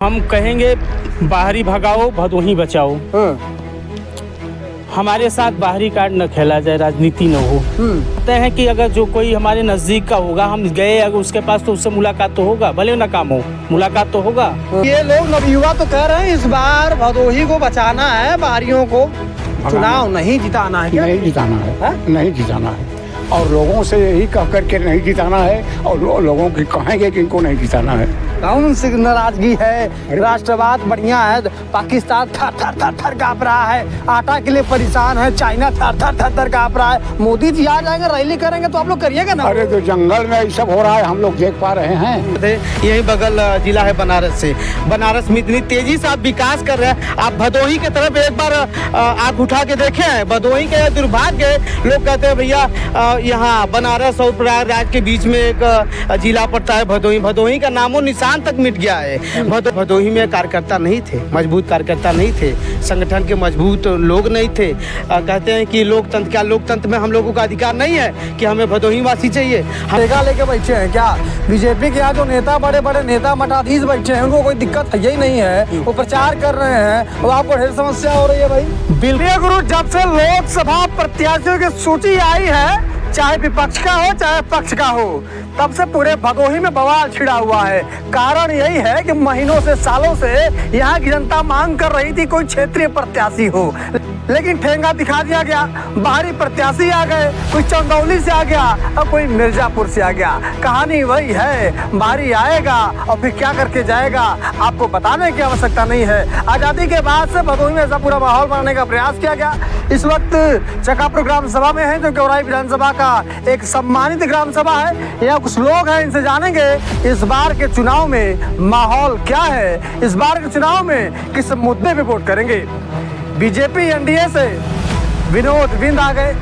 हम कहेंगे बाहरी भगाओ भदोही बचाओ। हमारे साथ बाहरी कार्ड न खेला जाए, राजनीति न हो। कहते हैं कि अगर जो कोई हमारे नजदीक का होगा, हम गए अगर उसके पास, तो उससे मुलाकात तो होगा, भले ना काम हो, मुलाकात तो होगा। ये लोग नवयुवा तो कह रहे हैं इस बार भदोही को बचाना है, बाहरियों को चुनाव नहीं जिताना है। नहीं जिताना है, नहीं जिताना है। और लोगों से यही कह करके नहीं जिताना है, और लोगों की कहेंगे कि इनको नहीं जिताना है। कौन सी नाराजगी है? राष्ट्रवाद बढ़िया है, पाकिस्तान थर थर थर थर काँप रहा है, आटा के लिए परेशान है, चाइना थर थर थर थर काँप रहा है। मोदी जी आ जाएंगे, रैली करेंगे तो आप लोग करिएगा ना। अरे तो जंगल में ये सब हो रहा है, हम लोग देख पा रहे हैं। यही बगल जिला है बनारस से। बनारस में इतनी तेजी से आप विकास कर रहे हैं, आप भदोही की तरफ एक बार आँख उठा के देखे हैं? भदोही के दुर्भाग्य लोग कहते हैं भैया यहाँ बनारस और प्रयागराज के बीच में एक जिला पड़ता है भदोही। भदोही का नामो निशान तक मिट गया है। भदोही में कार्यकर्ता नहीं थे, मजबूत कार्यकर्ता नहीं थे, संगठन के मजबूत लोग नहीं थे। कहते हैं कि लोकतंत्र, क्या लोकतंत्र में हम लोगों का अधिकार नहीं है कि हमें भदोही वासी चाहिए? ठेका लेके बैठे हैं क्या? बीजेपी के यहाँ जो नेता, बड़े बड़े नेता मठाधीश बैठे हैं, उनको कोई दिक्कत है ही नहीं है, वो प्रचार कर रहे हैं और आपको ढेर समस्या हो रही है भाई। बिल्कुल गुरु, जब से लोकसभा प्रत्याशियों की सूची आई है, चाहे विपक्ष का हो चाहे पक्ष का हो, तब से पूरे भदोही में बवाल छिड़ा हुआ है। कारण यही है कि महीनों से, सालों से यहाँ की जनता मांग कर रही थी कोई क्षेत्रीय प्रत्याशी हो, लेकिन ठेंगा दिखा दिया गया। बाहरी प्रत्याशी आ गए, कोई चंदौली से आ गया और कोई मिर्जापुर से आ गया। कहानी वही है, बाहरी आएगा और फिर क्या करके जाएगा आपको बताने की आवश्यकता नहीं है। आज़ादी के बाद से भदोही में ऐसा पूरा माहौल बनाने का प्रयास किया गया। इस वक्त चकापुर ग्राम सभा में है, जो केवराई विधानसभा का एक सम्मानित ग्राम सभा है। यहाँ कुछ लोग हैं, इनसे जानेंगे इस बार के चुनाव में माहौल क्या है, इस बार के चुनाव में किस मुद्दे पे वोट करेंगे। बीजेपी एनडीए से विनोद बिंद आ गए,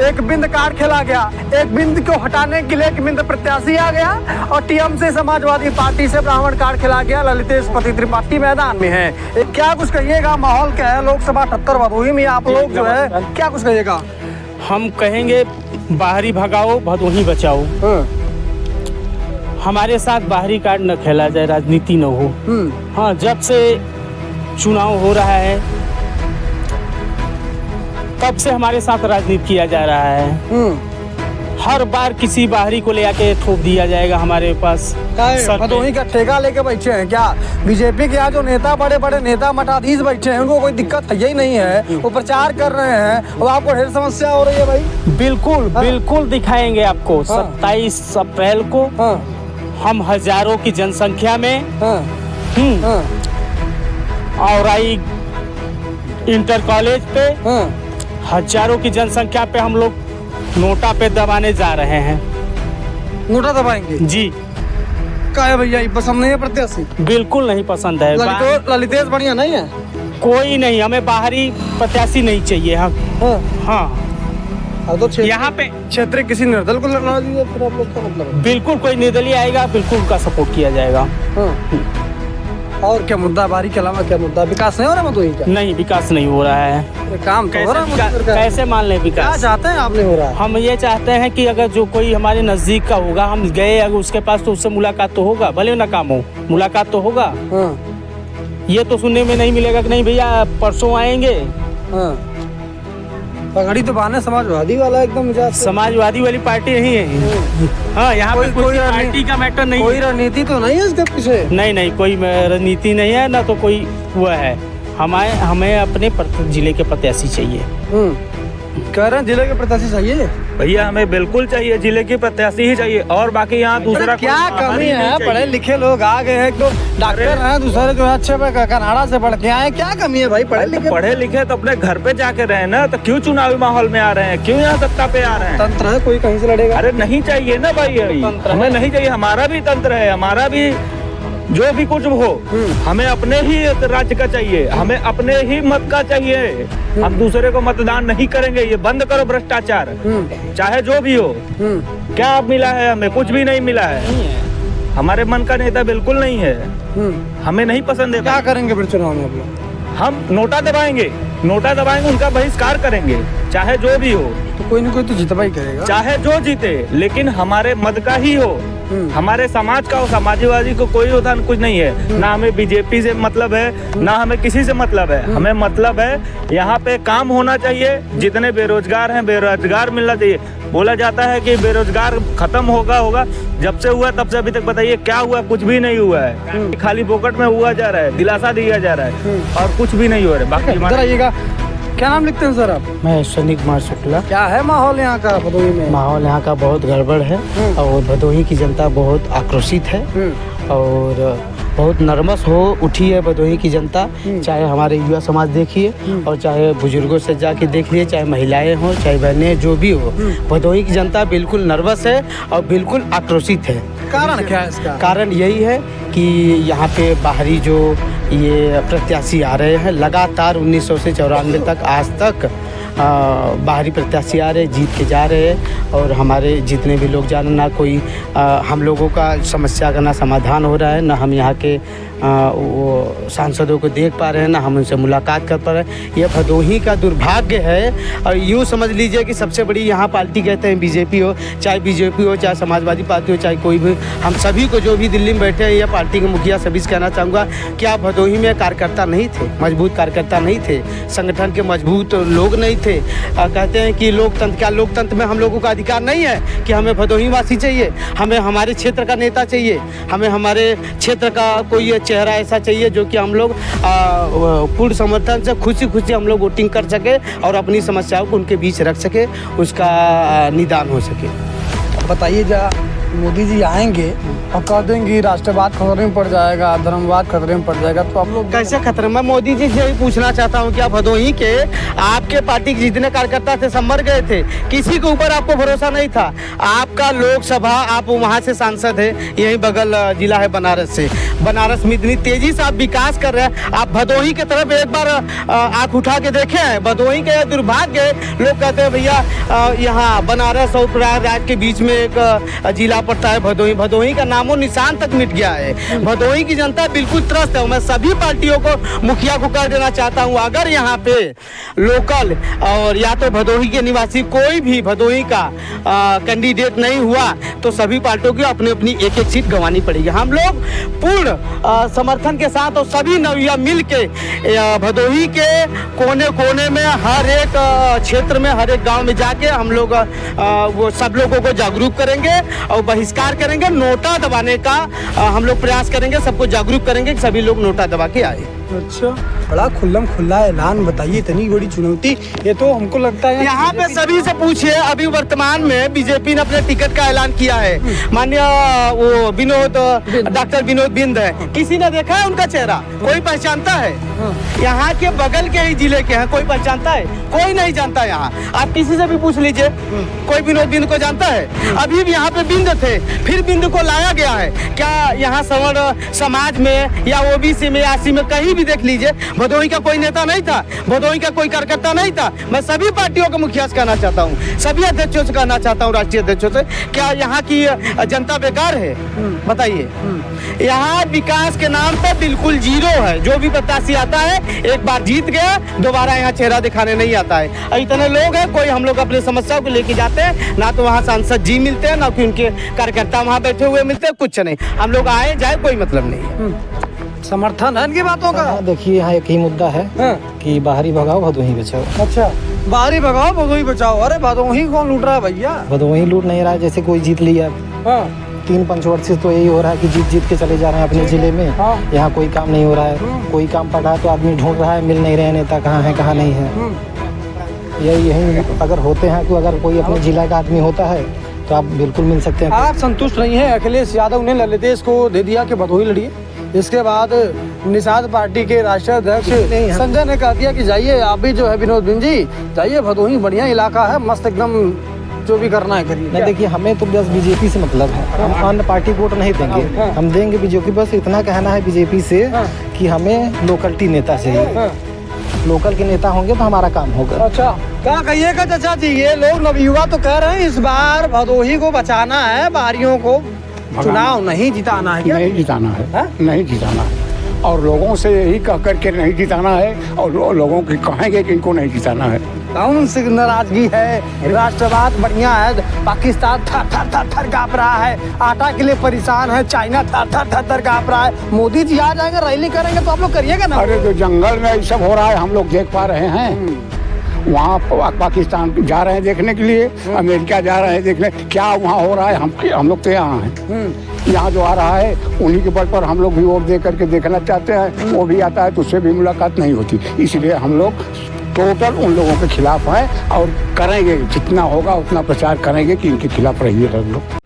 एक बिंद कार्ड खेला गया, एक बिंद को हटाने के लिए एक बिंद प्रत्याशी आ गया, और टीएमसी समाजवादी पार्टी से ब्राह्मण कार्ड खेला गया। ललितेश पति त्रिपाठी मैदान में है। क्या कुछ कहिएगा, माहौल क्या है लोकसभा 78 भदोही में? आप लोग जो है क्या कुछ कहिएगा? हम कहेंगे बाहरी भगाओ भदोही बचाओ। हमारे साथ बाहरी कार्ड न खेला जाए, राजनीति न हो। हाँ, जब से चुनाव हो रहा है तब से हमारे साथ राजनीति किया जा रहा है। हर बार किसी बाहरी को ले आके थोप दिया जाएगा हमारे पास। भदोही का ठेका लेके बैठे हैं क्या? बीजेपी के यहाँ जो नेता, बड़े बड़े नेता मठाधीश बैठे हैं, उनको कोई दिक्कत है ही नहीं है, वो प्रचार कर रहे हैं और आपको ढेर समस्या हो रही है भाई। बिल्कुल बिल्कुल दिखाएंगे आपको। 27 अप्रैल को हम हजारों की जनसंख्या में और आई इंटर कॉलेज पे हजारों की जनसंख्या पे हम लोग नोटा पे दबाने जा रहे हैं। नोटा दबाएंगे जी। क्या है भैया, ये पसंद नहीं है प्रत्याशी? बिल्कुल नहीं पसंद है। ललितेश बढ़िया नहीं है? कोई नहीं, हमें बाहरी प्रत्याशी नहीं चाहिए। हम हाँ तो यहाँ पे क्षेत्रीय किसी निर्दल को लड़ना दीजिए, फिर आप लोग का मतलब? बिल्कुल कोई निर्दलीय आएगा, बिल्कुल उनका सपोर्ट किया जाएगा। और क्या मुद्दा, बारी के अलावा क्या मुद्दा? विकास नहीं हो रहा भदोही का? नहीं, विकास नहीं हो रहा है। काम तो हो रहा है, कैसे मान लें विकास? क्या चाहते हैं आप? नहीं हो रहा है। हम ये चाहते हैं कि अगर जो कोई हमारे नजदीक का होगा, हम गए अगर उसके पास, तो उससे मुलाकात तो होगा, भले ना काम हो, मुलाकात तो होगा। ये तो सुनने में नहीं मिलेगा कि नहीं भैया परसों आएंगे। पगड़ी तो बहाने समाजवादी वाला एकदम। समाजवादी वाली पार्टी नहीं है। हाँ, यहाँ पे कोई पार्टी का मैटर नहीं, कोई रणनीति तो नहीं है इसके पीछे? नहीं, कोई रणनीति नहीं है, ना तो कोई हुआ है। हमें अपने जिले के प्रत्याशी चाहिए। कह रहे हैं जिले के प्रत्याशी चाहिए? भैया हमें बिल्कुल चाहिए, जिले की प्रत्याशी ही चाहिए, और बाकी यहाँ दूसरा क्या कमी है? पढ़े लिखे लोग आ गए हैं, तो डॉक्टर हैं, दूसरे जो है अच्छे कनाडा से पढ़ के आए। क्या कमी है भाई? पढ़े लिखे तो अपने घर पे जाके रहे ना, तो क्यों चुनावी माहौल में आ रहे हैं, क्यों यहाँ सत्ता पे आ रहे हैं? तंत्र है, कोई कहीं से लड़ेगा? अरे नहीं चाहिए ना भाई, हमें नहीं चाहिए। हमारा भी तंत्र है, हमारा भी जो भी कुछ हो, हमें अपने ही राज्य का चाहिए, हमें अपने ही मत का चाहिए। हम दूसरे को मतदान नहीं करेंगे। ये बंद करो भ्रष्टाचार, चाहे जो भी हो। क्या मिला है? हमें कुछ भी नहीं मिला है। हमारे मन का नेता बिल्कुल नहीं है, हमें नहीं पसंद है। क्या करेंगे फिर चुनाव में आप लोग? हम नोटा दबाएंगे, उनका बहिष्कार करेंगे, चाहे जो भी हो। तो कोई ना कोई तो जितवा ही करेगा, चाहे जो जीते, लेकिन हमारे मत का ही हो। हमारे समाज का और समाजवादी को कोई उधर कुछ नहीं है। ना हमें बीजेपी से मतलब है, ना हमें किसी से मतलब है। हमें मतलब है यहाँ पे काम होना चाहिए। जितने बेरोजगार हैं, बेरोजगार मिलना चाहिए। बोला जाता है कि बेरोजगार खत्म होगा, जब से हुआ तब से अभी तक बताइए क्या हुआ? कुछ भी नहीं हुआ है। खाली पोकट में हुआ जा रहा है, दिलासा दिया जा रहा है और कुछ भी नहीं हो रहा है। बाकी इधर आइएगा। क्या नाम लिखते हैं सर आप? मैं सनी कुमार शुक्ला। क्या है माहौल यहाँ का भदोही में? माहौल यहाँ का बहुत गड़बड़ है और भदोही की जनता बहुत आक्रोशित है और बहुत नर्वस हो उठी है भदोही की जनता। चाहे हमारे युवा समाज देखिए और चाहे बुजुर्गों से जाके देख लिए, चाहे महिलाएं हों, चाहे बहनें, जो भी हो, भदोही की जनता बिल्कुल नर्वस है और बिल्कुल आक्रोशित है। कारण क्या है इसका? कारण यही है कि यहाँ पे बाहरी जो ये प्रत्याशी आ रहे हैं लगातार 1900 से 94 तक आज तक बाहरी प्रत्याशी आ रहे, जीत के जा रहे हैं और हमारे जितने भी लोग जा रहे, ना कोई हम लोगों का समस्या का ना समाधान हो रहा है, ना हम यहाँ के वो सांसदों को देख पा रहे हैं, ना हम उनसे मुलाकात कर पा रहे हैं। ये भदोही का दुर्भाग्य है। और यूँ समझ लीजिए कि सबसे बड़ी यहाँ पार्टी कहते हैं बीजेपी हो, चाहे समाजवादी पार्टी हो, चाहे कोई भी, हम सभी को जो भी दिल्ली में बैठे हैं या पार्टी के मुखिया सभी से कहना चाहूँगा कि आप भदोही में कार्यकर्ता नहीं थे, मजबूत कार्यकर्ता नहीं थे, संगठन के मजबूत लोग नहीं थे। कहते हैं कि लोकतंत्र, क्या लोकतंत्र में हम लोगों का अधिकार नहीं है कि हमें भदोही वासी चाहिए, हमें हमारे क्षेत्र का नेता चाहिए, हमें हमारे क्षेत्र का कोई चेहरा ऐसा चाहिए जो कि हम लोग पूर्ण समर्थन से खुशी हम लोग वोटिंग कर सके और अपनी समस्याओं को उनके बीच रख सके, उसका निदान हो सके। बताइए, जा मोदी जी आएंगे और कह देंगे राष्ट्रवाद खतरे में पड़ जाएगा, धर्मवाद खतरे में पड़ जाएगा, तो आप लोग कैसे खतरे में? मोदी जी से भी पूछना चाहता हूँ, क्या भदोही के आपके पार्टी के जितने कार्यकर्ता थे सब मर गए थे? किसी के ऊपर आपको भरोसा नहीं था? आपका लोकसभा, आप वहाँ से सांसद है, यही बगल जिला है बनारस से। बनारस में इतनी तेजी से आप विकास कर रहे हैं, आप भदोही की तरफ एक बार आँख उठा के देखे हैं? भदोही के दुर्भाग्य है, लोग कहते हैं भैया यहाँ बनारस और प्रयागराज के बीच में एक जिला पड़ता है भदोही। भदोही का नामो निशान तक मिट गया है। भदोही की जनता बिल्कुल त्रस्त है। मैं सभी पार्टियों को, मुखिया को कह देना चाहता हूँ, अगर यहाँ पे लोकल और या तो भदोही के निवासी कोई भी भदोही का कैंडिडेट नहीं हुआ तो सभी पार्टियों की अपनी अपनी एक सीट गंवानी पड़ेगी। हम लोग पूर्ण समर्थन के साथ और सभी नवयुवा मिल के भदोही के कोने कोने में, हर एक क्षेत्र में, हर एक गाँव में जाके हम लोग वो सब लोगों को जागरूक करेंगे और बहिष्कार करेंगे। नोटा दबाने का हम लोग प्रयास करेंगे, सबको जागरूक करेंगे कि सभी लोग नोटा दबा के आए। अच्छा, बड़ा खुल्लम खुल्ला ऐलान। बताइए, इतनी बड़ी चुनौती, ये तो हमको लगता है यहाँ पे सभी से पूछिए। अभी वर्तमान में बीजेपी ने अपने टिकट का ऐलान किया है। माननीय वो डॉक्टर विनोद बिंद है, किसी ने देखा है उनका चेहरा? कोई पहचानता है? यहाँ के बगल के ही जिले के हैं, कोई पहचानता है? कोई नहीं जानता। यहाँ आप किसी से भी पूछ लीजिए, कोई विनोद बिंद को जानता है? अभी भी यहाँ पे बिंद थे, फिर बिंद को लाया गया है। क्या यहाँ सवर्ण समाज में या ओबीसी में, एससी में, कहीं भी देख लीजिए, भदोही का कोई नेता नहीं था, भदोही का कोई कार्यकर्ता नहीं था। मैं सभी पार्टियों के मुखिया से कहना चाहता हूँ, सभी अध्यक्षों से कहना चाहता हूँ, राष्ट्रीय अध्यक्षों से, क्या यहाँ की जनता बेकार है? बताइए। यहाँ विकास के नाम पर बिल्कुल जीरो है। जो भी प्रत्याशी आता है एक बार जीत गया, दोबारा यहाँ चेहरा दिखाने नहीं आता है। इतने लोग हैं, कोई हम लोग अपने समस्याओं को लेके जाते हैं, ना तो वहाँ सांसद जी मिलते हैं, ना कि उनके कार्यकर्ता वहाँ बैठे हुए मिलते हैं, कुछ नहीं। हम लोग आए जाए कोई मतलब नहीं है। समर्थन है इनकी बातों का? देखिए, यहाँ एक ही मुद्दा है कि बाहरी भगाओ भदोही बचाओ। अच्छा, बाहरी भगाओ भदोही बचाओ। अरे भदोही कौन लूट रहा है भैया? भदोही लूट नहीं रहा है, जैसे कोई जीत लिया। 3 पंचवर्षीय तो यही हो रहा है कि जीत के चले जा रहे हैं अपने जिले में। यहाँ कोई काम नहीं हो रहा है। कोई काम पड़ा है तो आदमी ढूंढ रहा है, मिल नहीं रहे नेता, कहाँ है कहाँ नहीं है। यही अगर होते हैं, तो अगर कोई अपने जिला का आदमी होता है तो आप बिल्कुल मिल सकते हैं। आप संतुष्ट नहीं है? अखिलेश यादव ने ललितेश को दे दिया कि भदोही लड़िए। इसके बाद निषाद पार्टी के राष्ट्रीय अध्यक्ष संजय ने कह दिया कि जाइए आप भी, जो है विनोद बिंद जी, जाइए भदोही, बढ़िया इलाका है, मस्त एकदम, जो भी करना है करिए। नहीं, देखिए, हमें तो बस बीजेपी से मतलब है। हम अन्य पार्टी को वोट नहीं देंगे, हम देंगे बीजेपी। बस इतना कहना है बीजेपी से कि हमें लोकलिटी नेता चाहिए। लोकल के नेता होंगे तो हमारा काम होगा। अच्छा, क्या कहिएगा चाचा जी? ये लोग नवयुवा तो कह रहे हैं इस बार भदोही को बचाना है, बाहरियों को चुनाव नहीं जिताना है। नहीं जिताना है, नहीं जिताना है। और लोगों से यही कह करके नहीं जिताना है, और लोगों के कहेंगे कि इनको नहीं जिताना है। कौन सी नाराजगी है, राष्ट्रवाद बढ़िया है, पाकिस्तान थर थर थर थर काँप रहा है, आटा के लिए परेशान है, चाइना थर थर थर थर काँप रहा है। मोदी जी आ जाएंगे, रैली करेंगे तो आप लोग करिएगा ना। अरे तो जंगल में ये सब हो रहा है, हम लोग देख पा रहे हैं। वहाँ पाकिस्तान जा रहे हैं देखने के लिए, अमेरिका जा रहे हैं देखने, क्या वहाँ हो रहा है। हम लोग तो यहाँ हैं, यहाँ जो आ रहा है उन्हीं के बल पर हम लोग भी वोट दे करके देखना चाहते हैं। वो भी आता है तो उससे भी मुलाकात नहीं होती, इसलिए हम लोग टोटल उन लोगों के खिलाफ हैं और करेंगे, जितना होगा उतना प्रचार करेंगे कि इनके खिलाफ रहिए लोग।